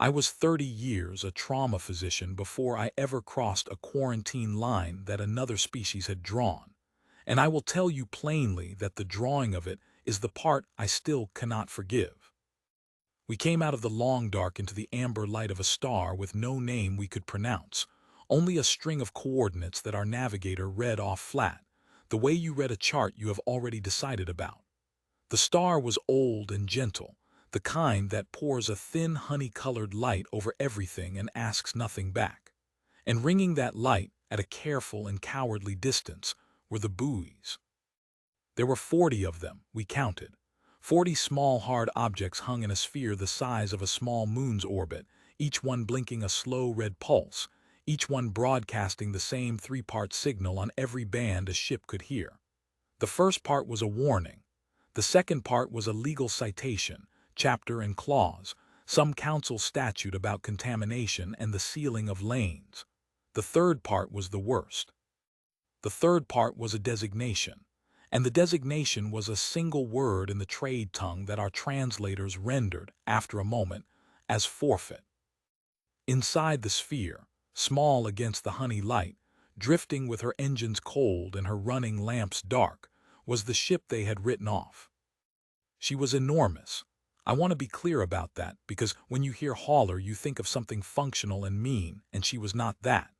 I was 30 years a trauma physician before I ever crossed a quarantine line that another species had drawn, and I will tell you plainly that the drawing of it is the part I still cannot forgive. We came out of the long dark into the amber light of a star with no name we could pronounce, only a string of coordinates that our navigator read off flat, the way you read a chart you have already decided about. The star was old and gentle, the kind that pours a thin honey-colored light over everything and asks nothing back. And ringing that light at a careful and cowardly distance were the buoys. There were 40 of them, we counted. 40 small hard objects hung in a sphere the size of a small moon's orbit, each one blinking a slow red pulse, each one broadcasting the same three-part signal on every band a ship could hear. The first part was a warning. The second part was a legal citation, chapter and clause, some council statute about contamination and the sealing of lanes. The third part was the worst. The third part was a designation, and the designation was a single word in the trade tongue that our translators rendered, after a moment, as forfeit. Inside the sphere, small against the honey light, drifting with her engines cold and her running lamps dark, was the ship they had written off. She was enormous. I want to be clear about that, because when you hear hauler you think of something functional and mean, and she was not that.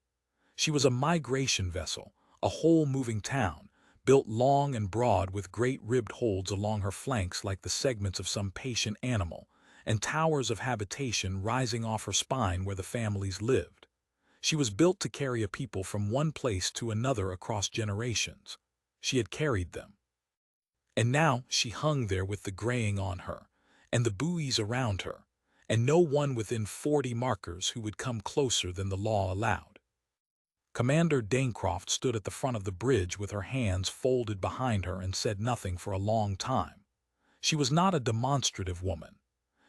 She was a migration vessel, a whole moving town, built long and broad with great ribbed holds along her flanks like the segments of some patient animal, and towers of habitation rising off her spine where the families lived. She was built to carry a people from one place to another across generations. She had carried them. And now she hung there with the graying on her, and the buoys around her, and no one within 40 markers who would come closer than the law allowed. Commander Daincroft stood at the front of the bridge with her hands folded behind her and said nothing for a long time. She was not a demonstrative woman.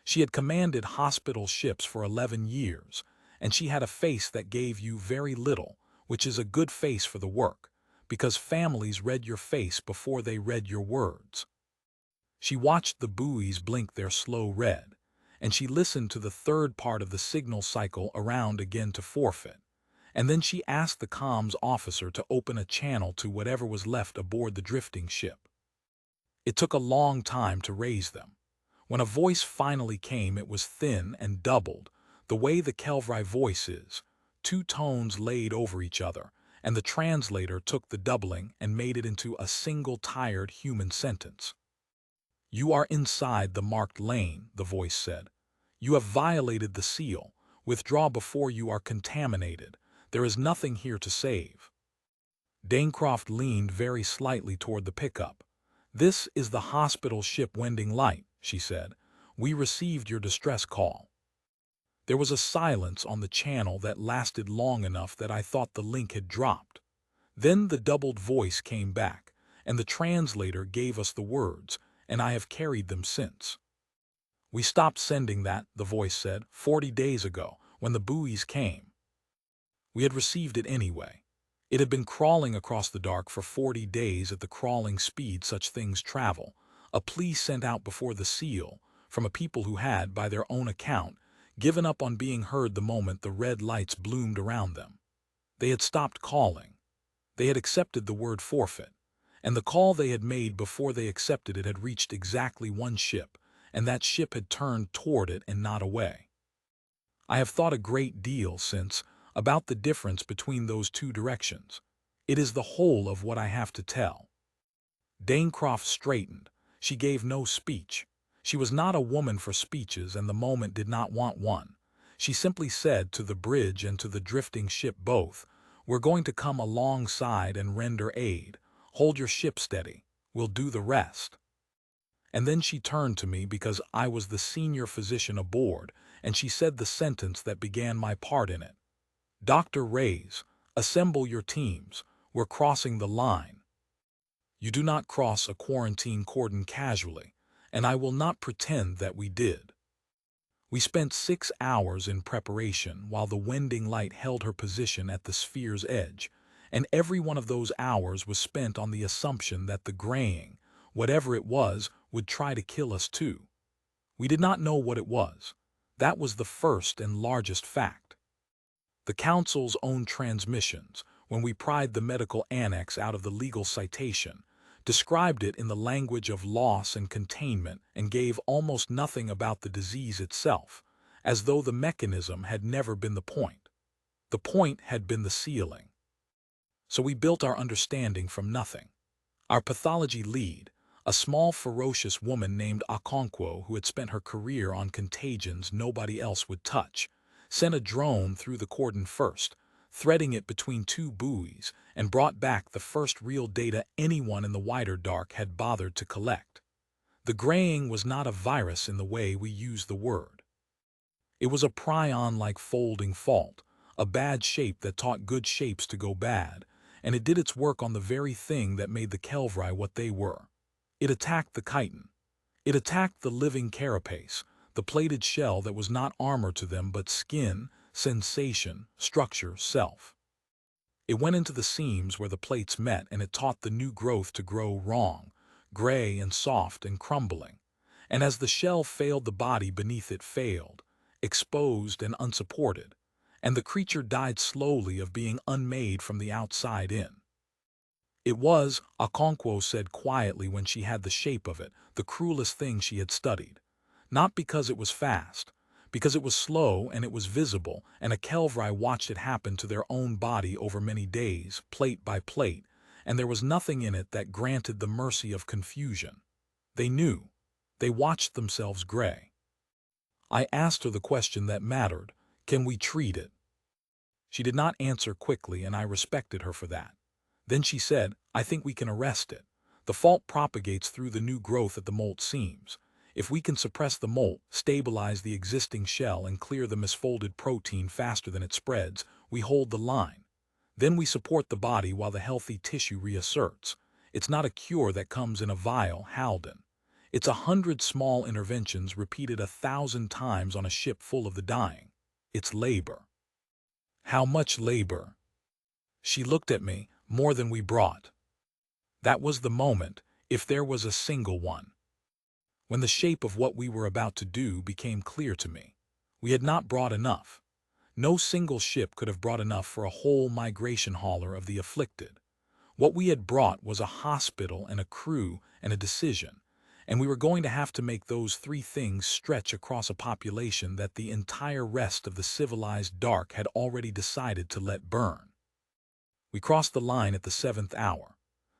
She had commanded hospital ships for 11 years, and she had a face that gave you very little, which is a good face for the work, because families read your face before they read your words. She watched the buoys blink their slow red, and she listened to the third part of the signal cycle around again to forfeit, and then she asked the comms officer to open a channel to whatever was left aboard the drifting ship. It took a long time to raise them. When a voice finally came, it was thin and doubled, the way the Kelvri voice is, two tones laid over each other, and the translator took the doubling and made it into a single tired human sentence. "You are inside the marked lane," the voice said. "You have violated the seal. Withdraw before you are contaminated. There is nothing here to save." Daincroft leaned very slightly toward the pickup. "This is the hospital ship Wending Light," she said. "We received your distress call." There was a silence on the channel that lasted long enough that I thought the link had dropped. Then the doubled voice came back, and the translator gave us the words, and I have carried them since. "We stopped sending that," the voice said, 40 days ago, when the buoys came. We had received it anyway. It had been crawling across the dark for 40 days at the crawling speed such things travel, a plea sent out before the seal, from a people who had, by their own account, given up on being heard the moment the red lights bloomed around them. They had stopped calling. They had accepted the word forfeit, and the call they had made before they accepted it had reached exactly one ship, and that ship had turned toward it and not away. I have thought a great deal since about the difference between those two directions. It is the whole of what I have to tell. Daincroft straightened. She gave no speech. She was not a woman for speeches, and the moment did not want one. She simply said to the bridge and to the drifting ship both, "We're going to come alongside and render aid. Hold your ship steady. We'll do the rest." And then she turned to me because I was the senior physician aboard, and she said the sentence that began my part in it. "Dr. Reyes, assemble your teams. We're crossing the line." You do not cross a quarantine cordon casually, and I will not pretend that we did. We spent 6 hours in preparation while the Wending Light held her position at the sphere's edge, and every one of those hours was spent on the assumption that the graying, whatever it was, would try to kill us too. We did not know what it was. That was the first and largest fact. The Council's own transmissions, when we pried the medical annex out of the legal citation, described it in the language of loss and containment and gave almost nothing about the disease itself, as though the mechanism had never been the point. The point had been the ceiling. So we built our understanding from nothing. Our pathology lead, a small ferocious woman named Okonkwo who had spent her career on contagions nobody else would touch, sent a drone through the cordon first, threading it between two buoys, and brought back the first real data anyone in the wider dark had bothered to collect. The graying was not a virus in the way we use the word. It was a prion-like folding fault, a bad shape that taught good shapes to go bad, and it did its work on the very thing that made the Kelvri what they were. It attacked the chitin. It attacked the living carapace, the plated shell that was not armor to them but skin, sensation, structure, self. It went into the seams where the plates met and it taught the new growth to grow wrong, gray and soft and crumbling. And as the shell failed, the body beneath it failed, exposed and unsupported, and the creature died slowly of being unmade from the outside in. It was, Okonkwo said quietly when she had the shape of it, the cruelest thing she had studied. Not because it was fast, because it was slow and it was visible, and a Kelvri watched it happen to their own body over many days, plate by plate, and there was nothing in it that granted the mercy of confusion. They knew. They watched themselves gray. I asked her the question that mattered: can we treat it? She did not answer quickly, and I respected her for that. Then she said, I think we can arrest it. The fault propagates through the new growth at the molt seams. If we can suppress the molt, stabilize the existing shell, and clear the misfolded protein faster than it spreads, we hold the line. Then we support the body while the healthy tissue reasserts. It's not a cure that comes in a vial, Halden. It's 100 small interventions repeated 1,000 times on a ship full of the dying. It's labor. How much labor? She looked at me. More than we brought. That was the moment, if there was a single one. When the shape of what we were about to do became clear to me. We had not brought enough. No single ship could have brought enough for a whole migration hauler of the afflicted. What we had brought was a hospital and a crew and a decision, and we were going to have to make those three things stretch across a population that the entire rest of the civilized dark had already decided to let burn. We crossed the line at the 7th hour.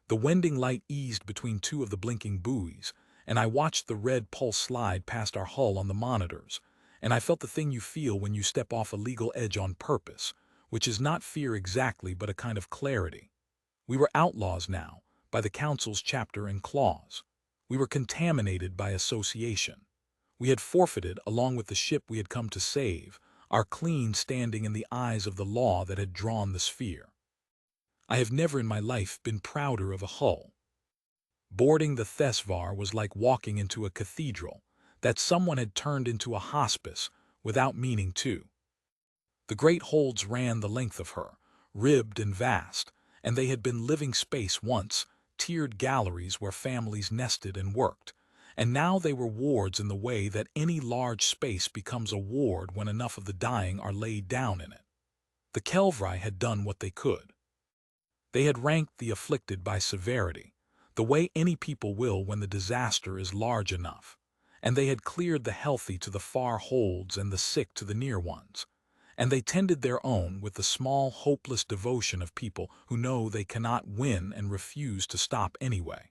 The wending light eased between two of the blinking buoys, and I watched the red pulse slide past our hull on the monitors, and I felt the thing you feel when you step off a legal edge on purpose, which is not fear exactly but a kind of clarity. We were outlaws now, by the Council's chapter and clause. We were contaminated by association. We had forfeited, along with the ship we had come to save, our clean standing in the eyes of the law that had drawn the sphere. I have never in my life been prouder of a hull. Boarding the Thesvar was like walking into a cathedral that someone had turned into a hospice without meaning to. The great holds ran the length of her, ribbed and vast, and they had been living space once, tiered galleries where families nested and worked, and now they were wards in the way that any large space becomes a ward when enough of the dying are laid down in it. The Kelvri had done what they could. They had ranked the afflicted by severity, the way any people will when the disaster is large enough, and they had cleared the healthy to the far holds and the sick to the near ones, and they tended their own with the small, hopeless devotion of people who know they cannot win and refuse to stop anyway.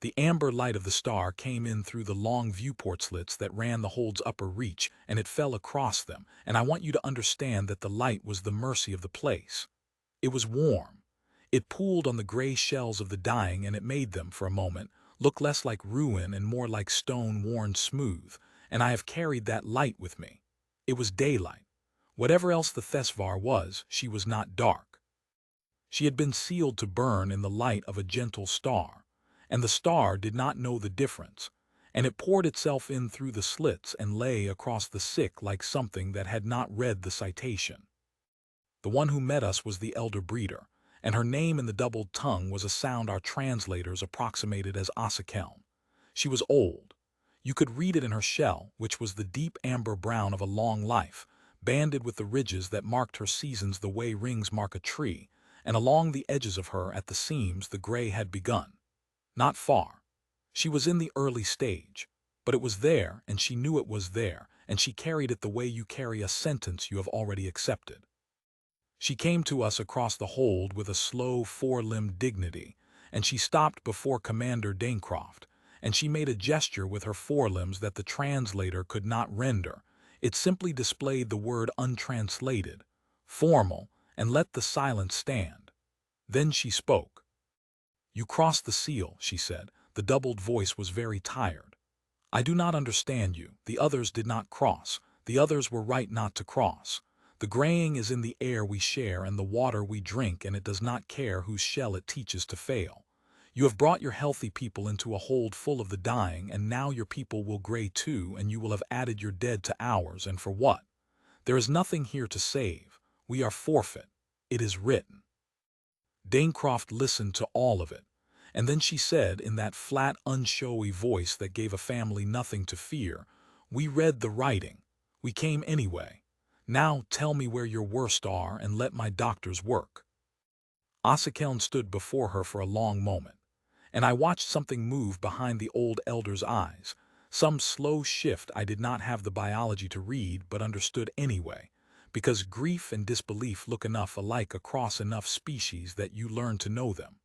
The amber light of the star came in through the long viewport slits that ran the hold's upper reach, and it fell across them, and I want you to understand that the light was the mercy of the place. It was warm. It pooled on the gray shells of the dying, and it made them, for a moment, look less like ruin and more like stone worn smooth, and I have carried that light with me. It was daylight. Whatever else the Thesvar was, she was not dark. She had been sealed to burn in the light of a gentle star, and the star did not know the difference, and it poured itself in through the slits and lay across the sick like something that had not read the citation. The one who met us was the elder breeder, and her name in the doubled tongue was a sound our translators approximated as Asakelm. She was old. You could read it in her shell, which was the deep amber brown of a long life, banded with the ridges that marked her seasons the way rings mark a tree, and along the edges of her at the seams the gray had begun. Not far. She was in the early stage, but it was there, and she knew it was there, and she carried it the way you carry a sentence you have already accepted. She came to us across the hold with a slow, four-limbed dignity, and she stopped before Commander Daincroft, and she made a gesture with her forelimbs that the translator could not render. It simply displayed the word untranslated, formal, and let the silence stand. Then she spoke. "You crossed the seal," she said. The doubled voice was very tired. "I do not understand you. The others did not cross. The others were right not to cross. The graying is in the air we share and the water we drink, and it does not care whose shell it teaches to fail. You have brought your healthy people into a hold full of the dying, and now your people will gray too, and you will have added your dead to ours, and for what? There is nothing here to save. We are forfeit. It is written." Daincroft listened to all of it, and then she said in that flat, unshowy voice that gave a family nothing to fear, "We read the writing. We came anyway. Now tell me where your worst are and let my doctors work." Ossikeln stood before her for a long moment, and I watched something move behind the old elder's eyes, some slow shift I did not have the biology to read but understood anyway, because grief and disbelief look enough alike across enough species that you learn to know them.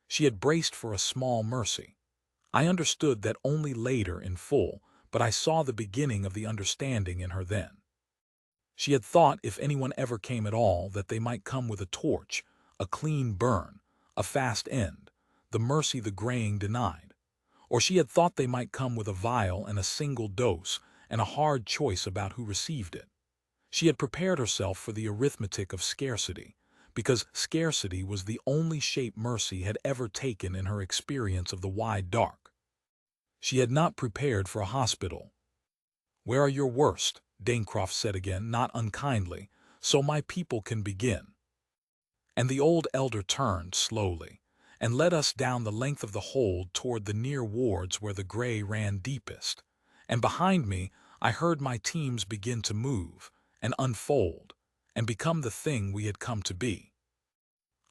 She had braced for a small mercy. I understood that only later in full, but I saw the beginning of the understanding in her then. She had thought if anyone ever came at all that they might come with a torch, a clean burn, a fast end, the mercy the graying denied. Or she had thought they might come with a vial and a single dose and a hard choice about who received it. She had prepared herself for the arithmetic of scarcity, because scarcity was the only shape mercy had ever taken in her experience of the wide dark. She had not prepared for a hospital. "Where are your worst?" Daincroft said again, not unkindly, "so my people can begin." And the old elder turned slowly and led us down the length of the hold toward the near wards where the gray ran deepest. And behind me, I heard my teams begin to move and unfold and become the thing we had come to be.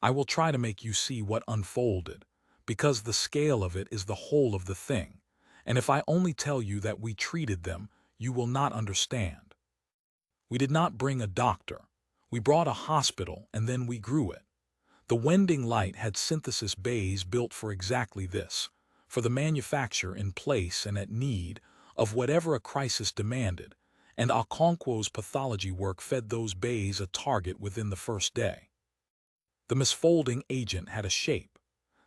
I will try to make you see what unfolded, because the scale of it is the whole of the thing, and if I only tell you that we treated them, you will not understand. We did not bring a doctor. We brought a hospital, and then we grew it. The Wending Light had synthesis bays built for exactly this, for the manufacture in place and at need of whatever a crisis demanded, and Okonkwo's pathology work fed those bays a target within the first day. The misfolding agent had a shape.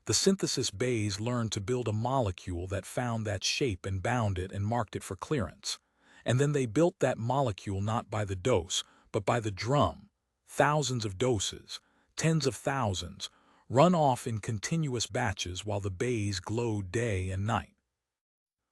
The synthesis bays learned to build a molecule that found that shape and bound it and marked it for clearance. And then they built that molecule not by the dose, but by the drum. Thousands of doses, tens of thousands, run off in continuous batches while the bays glowed day and night.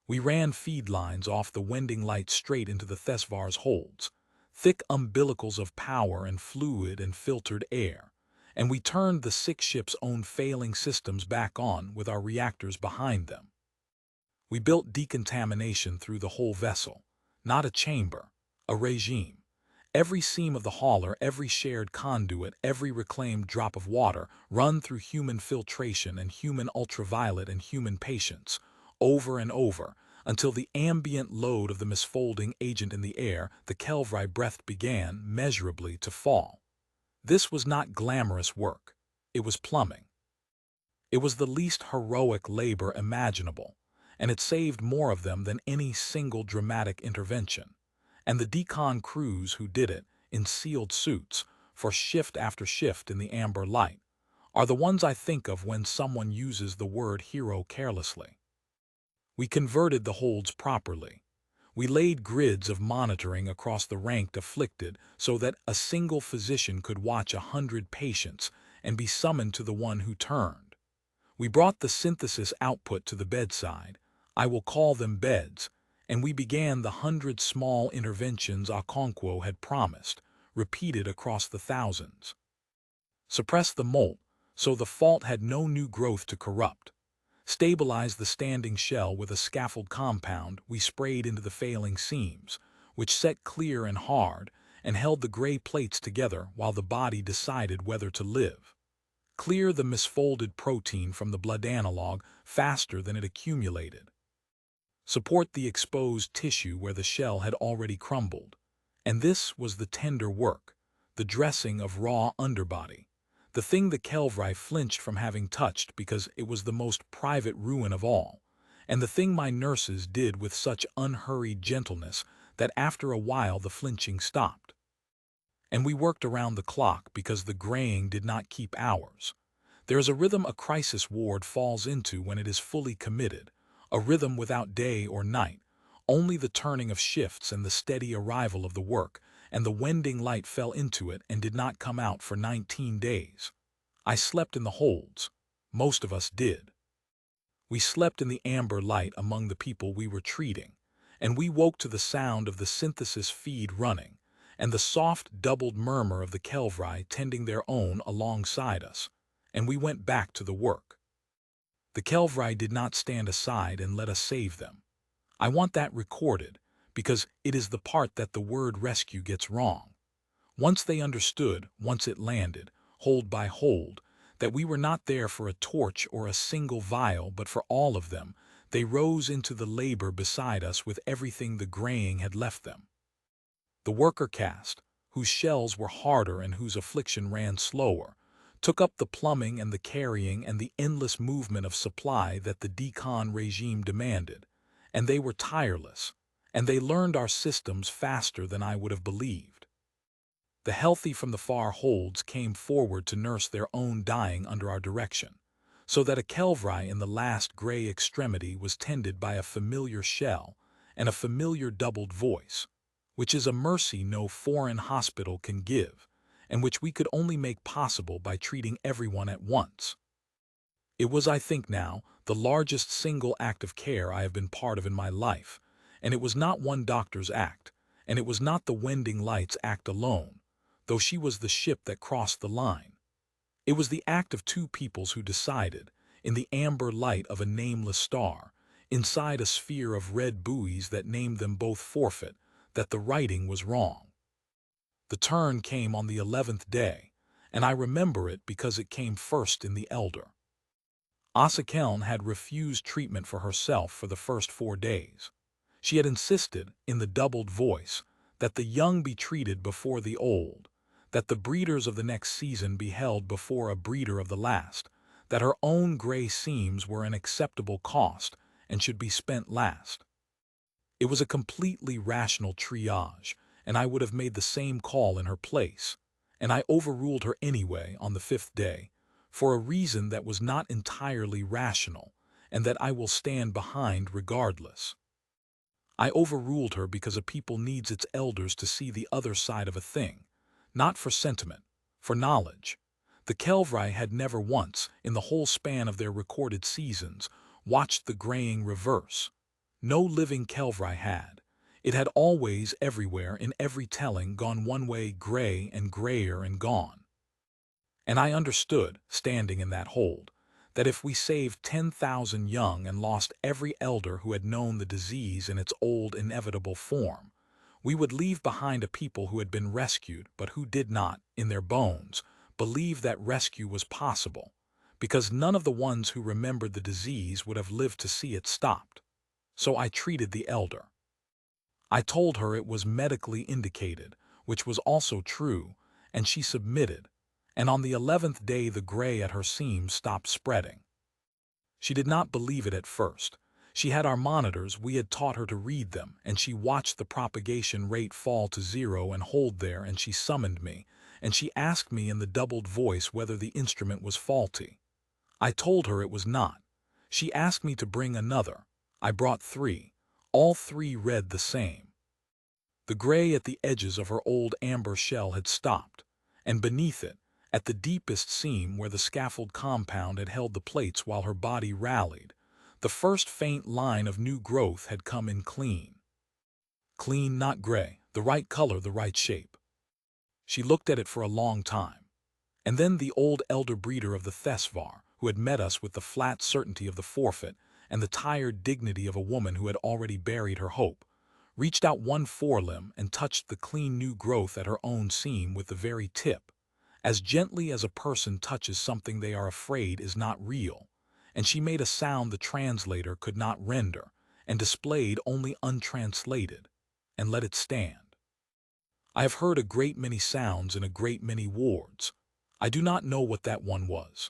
We ran feed lines off the Wending Light straight into the Thesvar's holds, thick umbilicals of power and fluid and filtered air, and we turned the sick ship's own failing systems back on with our reactors behind them. We built decontamination through the whole vessel, not a chamber, a regime. Every seam of the hauler, every shared conduit, every reclaimed drop of water run through human filtration and human ultraviolet and human patience, over and over, until the ambient load of the misfolding agent in the air, the Kelvri breath, began measurably to fall. This was not glamorous work. It was plumbing. It was the least heroic labor imaginable, and it saved more of them than any single dramatic intervention. And the decon crews who did it, in sealed suits, for shift after shift in the amber light, are the ones I think of when someone uses the word hero carelessly. We converted the holds properly. We laid grids of monitoring across the ranked afflicted so that a single physician could watch 100 patients and be summoned to the one who turned. We brought the synthesis output to the bedside, I will call them beds, and we began the 100 small interventions Okonkwo had promised, repeated across the thousands. Suppress the molt, so the fault had no new growth to corrupt. stabilized the standing shell with a scaffold compound we sprayed into the failing seams, which set clear and hard and held the gray plates together while the body decided whether to live. Clear the misfolded protein from the blood analog faster than it accumulated. Support the exposed tissue where the shell had already crumbled. And this was the tender work, the dressing of raw underbody, the thing the Kelvrai flinched from having touched because it was the most private ruin of all, and the thing my nurses did with such unhurried gentleness that after a while the flinching stopped. And we worked around the clock because the graying did not keep hours. There is a rhythm a crisis ward falls into when it is fully committed, a rhythm without day or night, only the turning of shifts and the steady arrival of the work, and the wending light fell into it and did not come out for 19 days. I slept in the holds. Most of us did. We slept in the amber light among the people we were treating, and we woke to the sound of the synthesis feed running, and the soft doubled murmur of the Kelvrai tending their own alongside us, and we went back to the work. The Kelvrai did not stand aside and let us save them. I want that recorded, because it is the part that the word rescue gets wrong. Once they understood, once it landed, hold by hold, that we were not there for a torch or a single vial but for all of them, they rose into the labor beside us with everything the graying had left them. The worker caste, whose shells were harder and whose affliction ran slower, took up the plumbing and the carrying and the endless movement of supply that the decon regime demanded, and they were tireless, and they learned our systems faster than I would have believed. The healthy from the far holds came forward to nurse their own dying under our direction, so that a Kelvrai in the last gray extremity was tended by a familiar shell and a familiar doubled voice, which is a mercy no foreign hospital can give, and which we could only make possible by treating everyone at once. It was, I think now, the largest single act of care I have been part of in my life, and it was not one doctor's act, and it was not the Wending Light's act alone, though she was the ship that crossed the line. It was the act of two peoples who decided, in the amber light of a nameless star, inside a sphere of red buoys that named them both forfeit, that the writing was wrong. The turn came on the 11th day, and I remember it because it came first in the elder. Asakeln had refused treatment for herself for the first 4 days. She had insisted, in the doubled voice, that the young be treated before the old, that the breeders of the next season be held before a breeder of the last, that her own gray seams were an acceptable cost and should be spent last. It was a completely rational triage, and I would have made the same call in her place, and I overruled her anyway on the 5th day, for a reason that was not entirely rational, and that I will stand behind regardless. I overruled her because a people needs its elders to see the other side of a thing, not for sentiment, for knowledge. The Kelvrai had never once, in the whole span of their recorded seasons, watched the graying reverse. No living Kelvrai had. It had always, everywhere, in every telling, gone one way, gray and grayer and gone. And I understood, standing in that hold, that if we saved 10,000 young and lost every elder who had known the disease in its old inevitable form, we would leave behind a people who had been rescued but who did not, in their bones, believe that rescue was possible, because none of the ones who remembered the disease would have lived to see it stopped. So I treated the elder. I told her it was medically indicated, which was also true, and she submitted, and on the 11th day the gray at her seams stopped spreading. She did not believe it at first. She had our monitors, we had taught her to read them, and she watched the propagation rate fall to 0 and hold there, and she summoned me, and she asked me in the doubled voice whether the instrument was faulty. I told her it was not. She asked me to bring another. I brought 3. All 3 read the same. The gray at the edges of her old amber shell had stopped, and beneath it, at the deepest seam where the scaffold compound had held the plates while her body rallied, the first faint line of new growth had come in clean. Clean, not gray, the right color, the right shape. She looked at it for a long time. And then the old elder breeder of the Thesvar, who had met us with the flat certainty of the forfeit and the tired dignity of a woman who had already buried her hope, reached out one forelimb and touched the clean new growth at her own seam with the very tip, as gently as a person touches something they are afraid is not real, and she made a sound the translator could not render, and displayed only untranslated, and let it stand. I have heard a great many sounds in a great many wards. I do not know what that one was.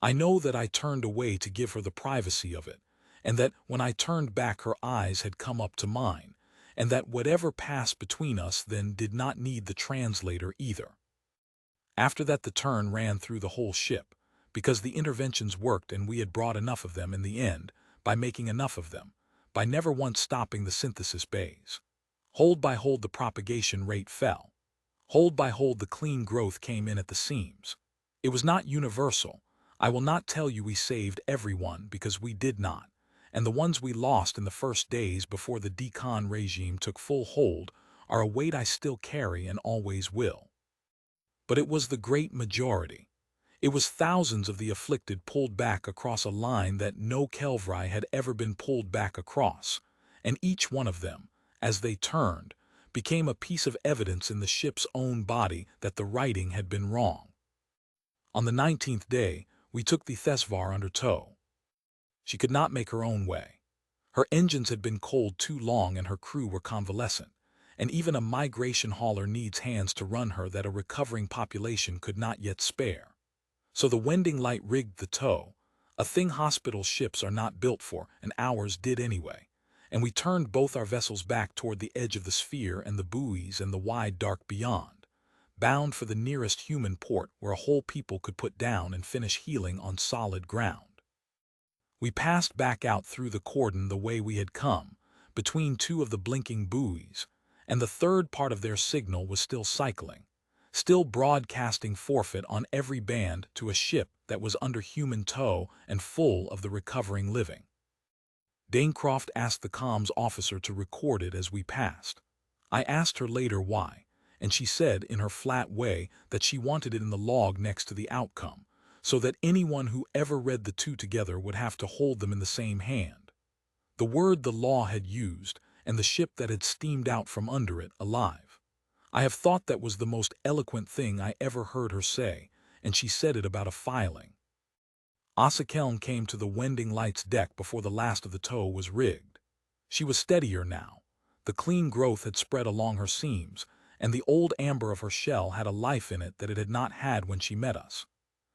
I know that I turned away to give her the privacy of it, and that when I turned back her eyes had come up to mine, and that whatever passed between us then did not need the translator either. After that the turn ran through the whole ship, because the interventions worked and we had brought enough of them in the end, by making enough of them, by never once stopping the synthesis bays. Hold by hold the propagation rate fell. Hold by hold the clean growth came in at the seams. It was not universal. I will not tell you we saved everyone because we did not, and the ones we lost in the first days before the decon regime took full hold are a weight I still carry and always will. But it was the great majority. It was thousands of the afflicted pulled back across a line that no Kelvri had ever been pulled back across, and each one of them, as they turned, became a piece of evidence in the ship's own body that the writing had been wrong. On the 19th day, we took the Thesvar under tow. She could not make her own way. Her engines had been cold too long and her crew were convalescent, and even a migration hauler needs hands to run her that a recovering population could not yet spare. So the Wending Light rigged the tow, a thing hospital ships are not built for, and ours did anyway, and we turned both our vessels back toward the edge of the sphere and the buoys and the wide dark beyond, bound for the nearest human port where a whole people could put down and finish healing on solid ground. We passed back out through the cordon the way we had come, between two of the blinking buoys, and the third part of their signal was still cycling, still broadcasting forfeit on every band to a ship that was under human tow and full of the recovering living. Danecroft asked the comms officer to record it as we passed. I asked her later why, and she said in her flat way that she wanted it in the log next to the outcome, so that anyone who ever read the two together would have to hold them in the same hand. The word the law had used, and the ship that had steamed out from under it, alive. I have thought that was the most eloquent thing I ever heard her say, and she said it about a filing. Osakelm came to the Wending Light's deck before the last of the tow was rigged. She was steadier now. The clean growth had spread along her seams, and the old amber of her shell had a life in it that it had not had when she met us.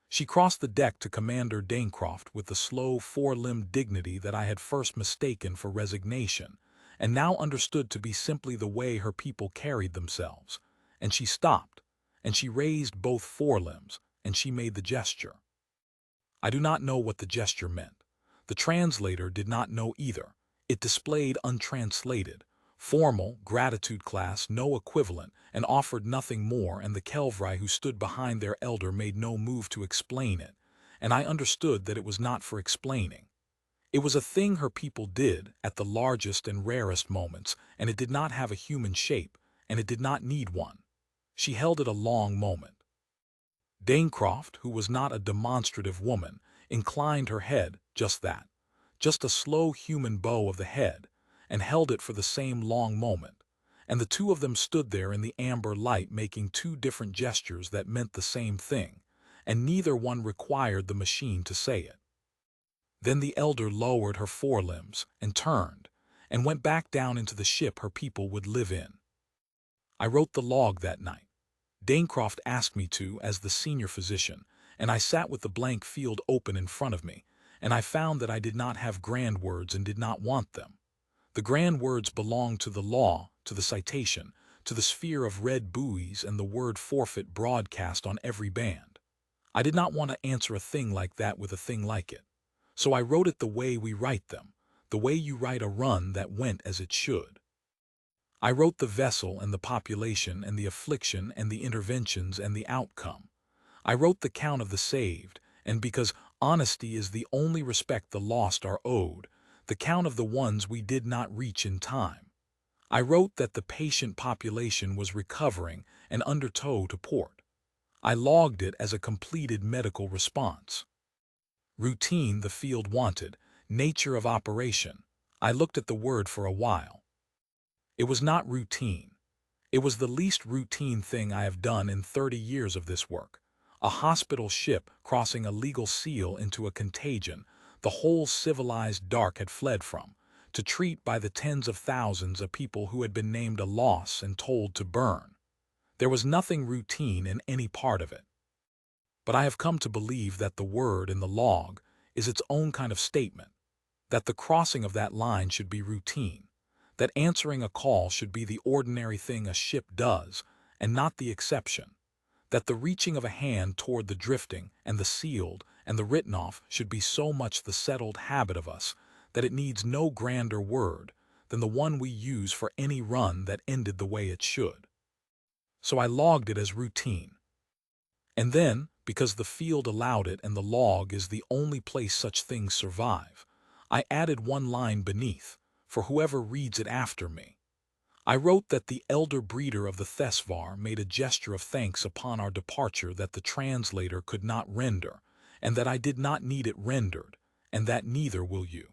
She crossed the deck to Commander Danecroft with the slow, four-limbed dignity that I had first mistaken for resignation, and now understood to be simply the way her people carried themselves. And she stopped, and she raised both forelimbs, and she made the gesture. I do not know what the gesture meant. The translator did not know either. It displayed untranslated, formal, gratitude class, no equivalent, and offered nothing more, and the Kelvri who stood behind their elder made no move to explain it, and I understood that it was not for explaining. It was a thing her people did at the largest and rarest moments, and it did not have a human shape, and it did not need one. She held it a long moment. Danecroft, who was not a demonstrative woman, inclined her head, just that, just a slow human bow of the head, and held it for the same long moment, and the two of them stood there in the amber light making two different gestures that meant the same thing, and neither one required the machine to say it. Then the elder lowered her forelimbs and turned, and went back down into the ship her people would live in. I wrote the log that night. Danecroft asked me to as the senior physician, and I sat with the blank field open in front of me, and I found that I did not have grand words and did not want them. The grand words belonged to the law, to the citation, to the sphere of red buoys and the word forfeit broadcast on every band. I did not want to answer a thing like that with a thing like it. So I wrote it the way we write them, the way you write a run that went as it should. I wrote the vessel and the population and the affliction and the interventions and the outcome. I wrote the count of the saved, and because honesty is the only respect the lost are owed, the count of the ones we did not reach in time. I wrote that the patient population was recovering and under tow to port. I logged it as a completed medical response. Routine the field wanted, nature of operation. I looked at the word for a while. It was not routine. It was the least routine thing I have done in 30 years of this work. A hospital ship crossing a legal seal into a contagion the whole civilized dark had fled from, to treat by the tens of thousands a people who had been named a loss and told to burn. There was nothing routine in any part of it. But I have come to believe that the word in the log is its own kind of statement, that the crossing of that line should be routine, that answering a call should be the ordinary thing a ship does and not the exception, that the reaching of a hand toward the drifting and the sealed and the written off should be so much the settled habit of us that it needs no grander word than the one we use for any run that ended the way it should. So I logged it as routine. And then, because the field allowed it and the log is the only place such things survive, I added one line beneath, for whoever reads it after me. I wrote that the elder breeder of the Thesvar made a gesture of thanks upon our departure that the translator could not render, and that I did not need it rendered, and that neither will you.